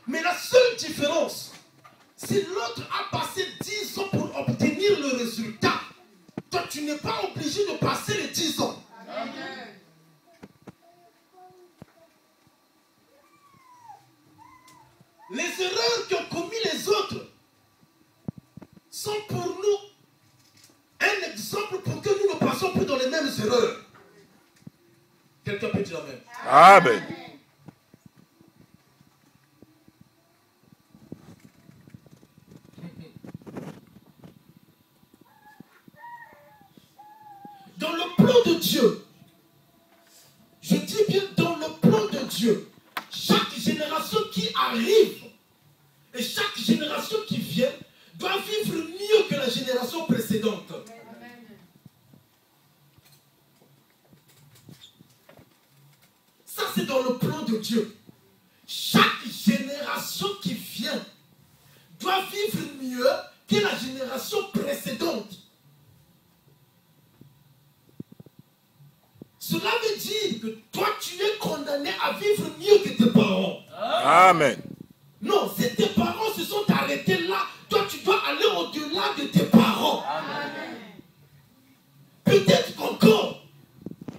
Mais la seule différence, si l'autre a passé 10 ans pour obtenir le résultat, toi tu n'es pas obligé de passer les 10 ans. Amen. Les erreurs qu'ont commis les autres sont pour nous un exemple pour que nous ne passions plus dans les mêmes erreurs. Quelqu'un peut dire amen. Amen. Dans le plan de Dieu, je dis bien dans le plan de Dieu, chaque génération qui arrive et chaque génération qui vient doit vivre mieux que la génération précédente. Ça, c'est dans le plan de Dieu. Chaque génération qui vient doit vivre mieux que la génération précédente. Cela veut dire que toi, tu es condamné à vivre mieux que tes parents. Amen. Non, c'est tes parents se sont arrêtés là. Toi, tu dois aller au-delà de tes parents. Amen. Peut-être qu'encore,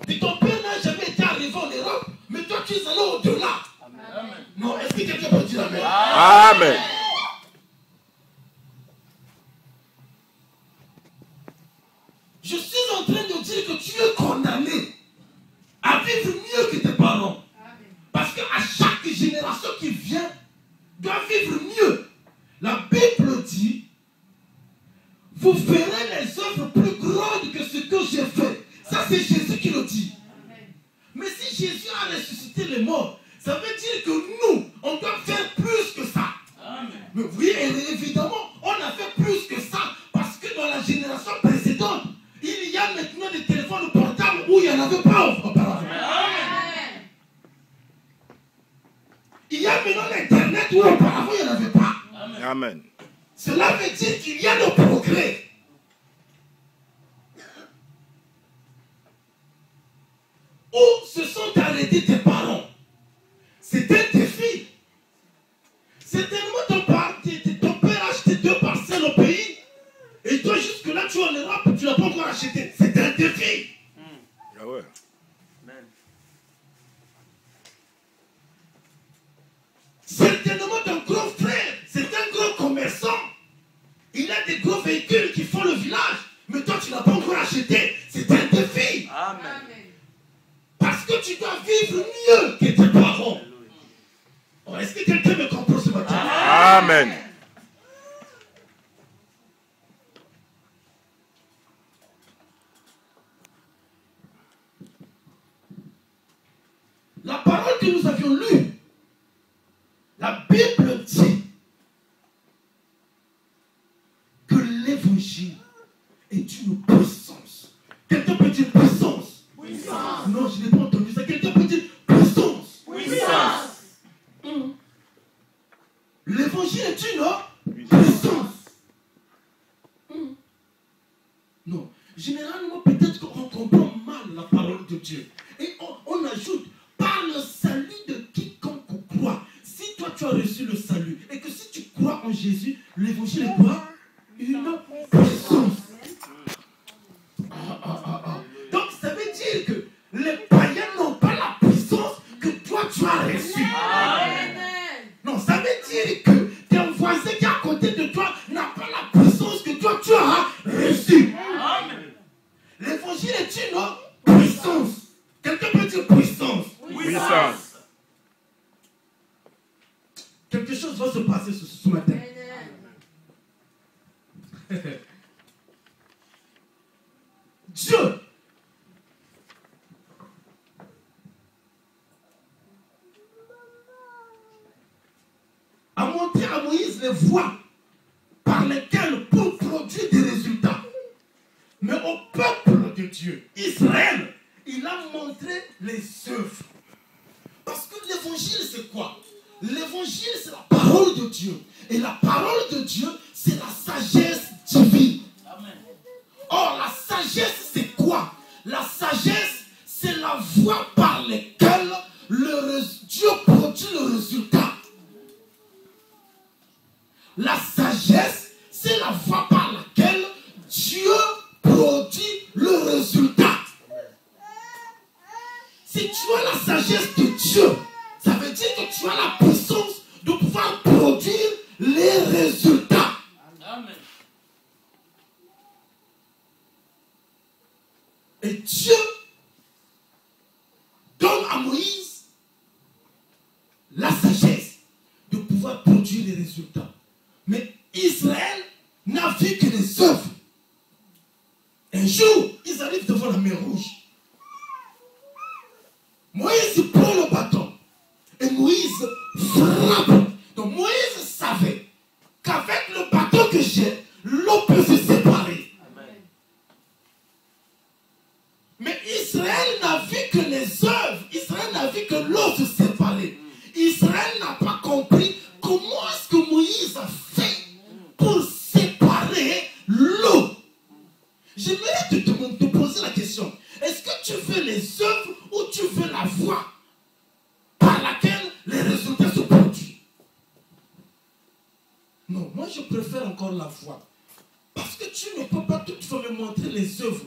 que ton père n'a jamais été arrivé en Europe, mais toi, tu es allé au-delà. Amen. Non, est-ce que quelqu'un peut dire amen? Amen. Je suis en train de dire que tu es condamné à vivre mieux que tes parents. Amen. Parce qu'à chaque génération qui vient, doit vivre mieux. La Bible dit, vous ferez les œuvres plus grandes que ce que j'ai fait. Ça, c'est Jésus qui le dit. Amen. Mais si Jésus a ressuscité les morts, ça veut dire que nous, on doit faire plus que ça. Amen. Mais oui, évidemment, on a fait plus que ça. Parce que dans la génération précédente, il y a maintenant des téléphones portables où il n'y en avait pas auparavant. Amen. Il y a maintenant l'Internet où auparavant il n'y en avait pas. Amen. Amen. Cela veut dire qu'il y a le progrès. Où se sont arrêtés tes parents? C'est un défi. Certainement ton père a acheté 2 parcelles au pays et toi jusque-là tu es en Europe, tu n'as pas encore acheté. C'est un défi. Ah ouais. Certainement ton grand frère, c'est un gros commerçant. Il a des gros véhicules qui font le village, mais toi tu n'as pas encore acheté. C'est un défi. Amen. Parce que tu dois vivre mieux que tes parents. Oh, est-ce que quelqu'un me comprend ce matin? Amen. La parole que nous avions lue, la Bible dit que l'évangile est une puissance. Quelqu'un peut dire puissance? Puissance. Non, je n'ai pas entendu ça. Quelqu'un peut dire puissance? Puissance. L'évangile est une puissance. Non. Généralement, peut-être qu'on comprend mal la parole de Dieu. Et on ajoute, par le salut de quiconque croit. Si toi tu as reçu le salut, et que si tu crois en Jésus, l'évangile est quoi? Une puissance. Donc ça veut dire que les païens n'ont pas la puissance que toi tu as reçue. Non, ça veut dire que tes voisins qui est à côté de toi n'a pas la puissance que toi tu as reçue. L'évangile est une puissance. Quelqu'un peut dire puissance? Puissance. Quelque chose va se passer ce matin. Dieu a montré à Moïse les voies par lesquelles pour produire des résultats. Mais au peuple de Dieu, Israël, il a montré les œuvres. Parce que l'évangile, c'est quoi? L'évangile, c'est la parole de Dieu. Et la parole de Dieu, c'est la sagesse divine. Amen. Or, la sagesse, c'est quoi? La sagesse, c'est la voie par laquelle Dieu produit le résultat. La sagesse, c'est la voie par laquelle Dieu produit le résultat. Si tu as la sagesse de Dieu, ça veut dire que tu as la puissance de pouvoir produire les résultats. Amen. Et Dieu donne à Moïse la sagesse de pouvoir produire les résultats. Mais Israël n'a vu que les œuvres. Un jour, ils arrivent devant la mer Rouge. Moïse il prend le bâton et Moïse frappe. Donc Moïse savait qu'avec le bâton que j'ai, l'eau peut se séparer. Amen. Mais Israël n'a vu que les œuvres. Israël n'a vu que l'eau se séparer. Israël n'a pas compris comment est-ce que Moïse a fait pour séparer l'eau. J'aimerais te poser la question. Est-ce que tu veux les œuvres ou tu veux la voie par laquelle les résultats se produisent? Non, moi je préfère encore la voie. Parce que tu ne peux pas toutefois me montrer les œuvres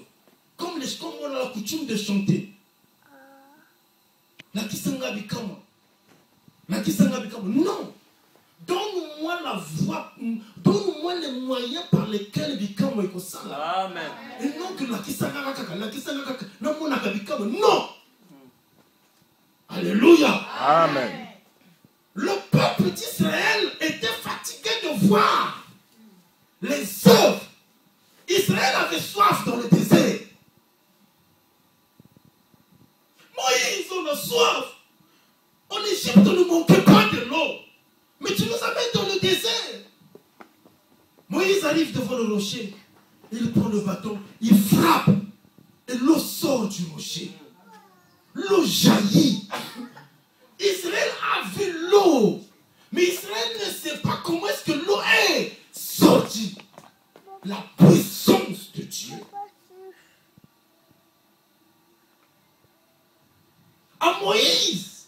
comme on a la coutume de chanter. La kisanga bikama. La kisanga bikama. Non. Donne-moi la voie, donne-moi les moyens par lesquels bikama est ça. Amen. Et non que la kisanga kaka, la kisanga kaka, non. Alléluia. Amen. Le peuple d'Israël était fatigué de voir les œuvres. Israël avait soif dans le désert. Moïse, on a soif. En Égypte, on ne manquait pas de l'eau. Mais tu nous amènes dans le désert. Moïse arrive devant le rocher. Il prend le bâton, il frappe. Et l'eau sort du rocher. L'eau jaillit. Israël a vu l'eau. Mais Israël ne sait pas comment est-ce que l'eau est sortie. La puissance de Dieu. À Moïse,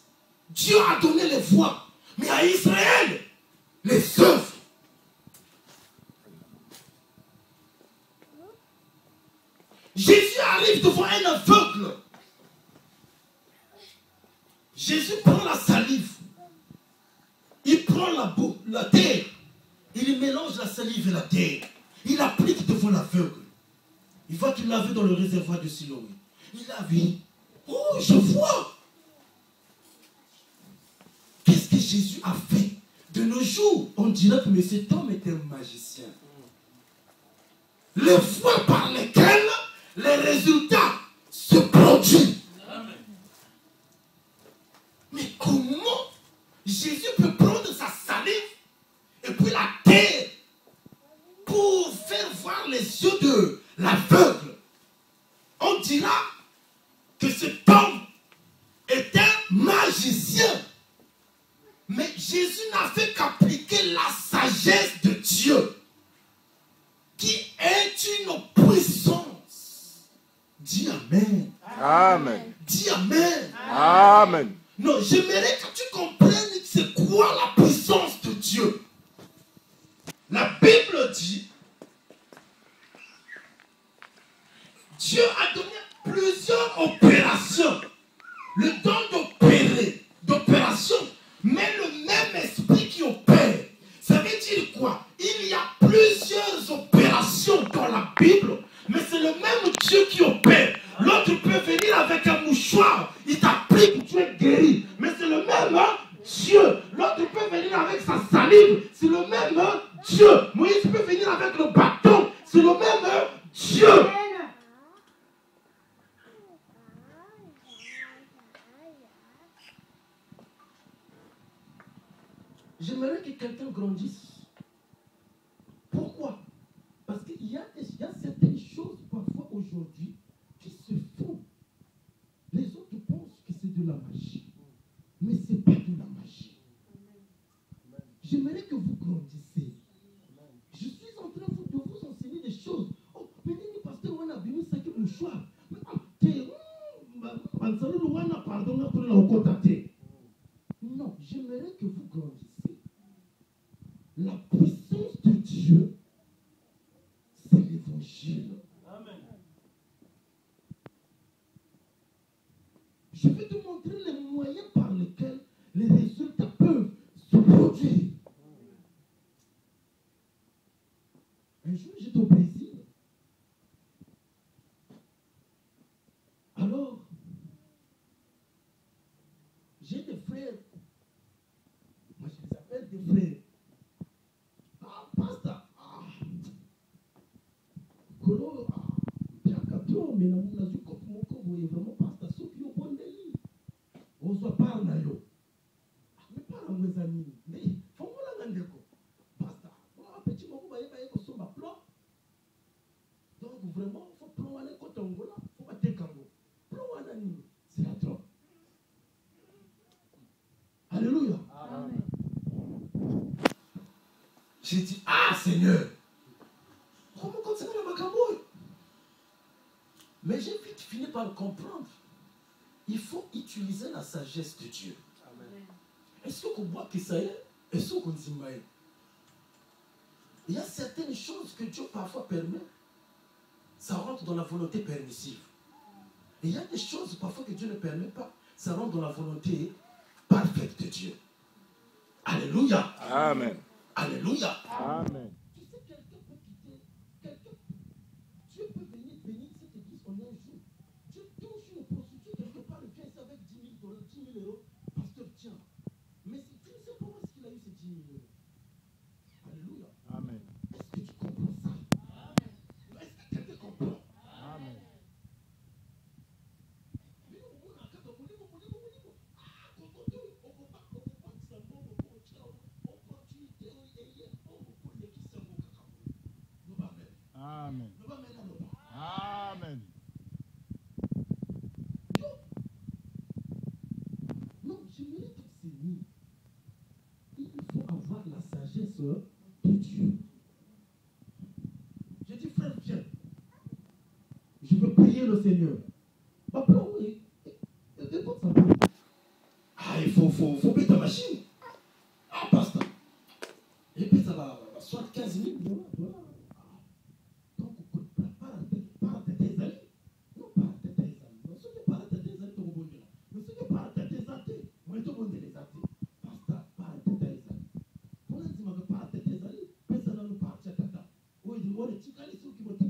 Dieu a donné les voies. Mais à Israël, les œuvres. Jésus arrive devant un aveugle. Jésus prend la salive. Il prend la terre. Il mélange la salive et la terre. Il applique devant l'aveugle. Il va te laver dans le réservoir de Siloé. Il a vu. Oh, je vois. Qu'est-ce que Jésus a fait? De nos jours, on dirait que cet homme était un magicien. Les voies par lesquelles les résultats se produisent. Mais comment Jésus peut prendre sa salive et puis la terre pour faire voir les yeux de l'aveugle? On dira que cet homme est un magicien. Mais Jésus n'a fait qu'appliquer la sagesse de Dieu, qui est une puissance. Dis Amen. Amen. Dis Amen. Amen. Non, j'aimerais que tu comprennes c'est quoi la puissance de Dieu. La Bible dit, Dieu a donné plusieurs opérations. Le don d'opération, mais le même esprit qui opère. Ça veut dire quoi? Il y a plusieurs opérations dans la Bible, mais c'est le même Dieu qui opère. L'autre peut venir avec un mouchoir, il t'applique, tu es guéri. Mais c'est le même Dieu. L'autre peut venir avec sa salive, c'est le même Dieu. Moïse peut venir avec le bâton, c'est le même Dieu. J'aimerais que quelqu'un grandisse. Pourquoi? Parce qu'il y a certaines choses parfois aujourd'hui qui se font. Les autres pensent que c'est de la magie. Mais ce n'est pas de la magie. J'aimerais que vous grandissiez. Je suis en train de vous enseigner des choses. Oh, peut-être pasteur Wana Bimi Saki Mouchoir. Non, j'aimerais que vous grandissiez. La puissance mes amis. Il faut que vous basta. Un petit moment, vous voyez que son plan. Donc vraiment, il faut prendre les côtés Angola. Il faut battre Kango. Prendre un ami. C'est la drogue. Alléluia. Amen. J'ai dit, ah Seigneur, comment continuer le macamboy? Mais j'ai vite fini par le comprendre. Il faut utiliser la sagesse de Dieu. Amen. Est-ce que vous voyez que ça y est? Est-ce que vous dit maï? Il y a certaines choses que Dieu parfois permet. Ça rentre dans la volonté permissive. Et il y a des choses parfois que Dieu ne permet pas. Ça rentre dans la volonté parfaite de Dieu. Alléluia. Amen. Alléluia. Amen. Tu sais, quelqu'un peut quitter, Dieu peut venir bénir cette église en un jour. Dieu touche une prostituée quelque part et vient ici avec 10 000 euros. Pasteur, tiens. Mais tu ne sais pas où est-ce qu'il a eu ces 10 000 euros. Alléluia. Amen. Est-ce que tu comprends ça? Amen. Est-ce que quelqu'un comprend? Amen. Amen. Amen. Non, j'aimerais t'enseigner. Il faut avoir la sagesse de Dieu. J'ai dit, frère, viens. Je veux prier le Seigneur. Ah, il faut payer ta machine. Ah, pasteur. Et puis ça va soit 15 000 $. Donc, para tes amis. Non, para tes amis. Non, ce n'est pas para tes amis, tu vas bondir. Mais ce n'est pas para tes athées. Moi, tu vas bondir les athées. Pasteur, para tes amis. Pour l'instant, para tes amis. Personne ne parle de tata. Oui, je vois les ticales, ceux qui vont te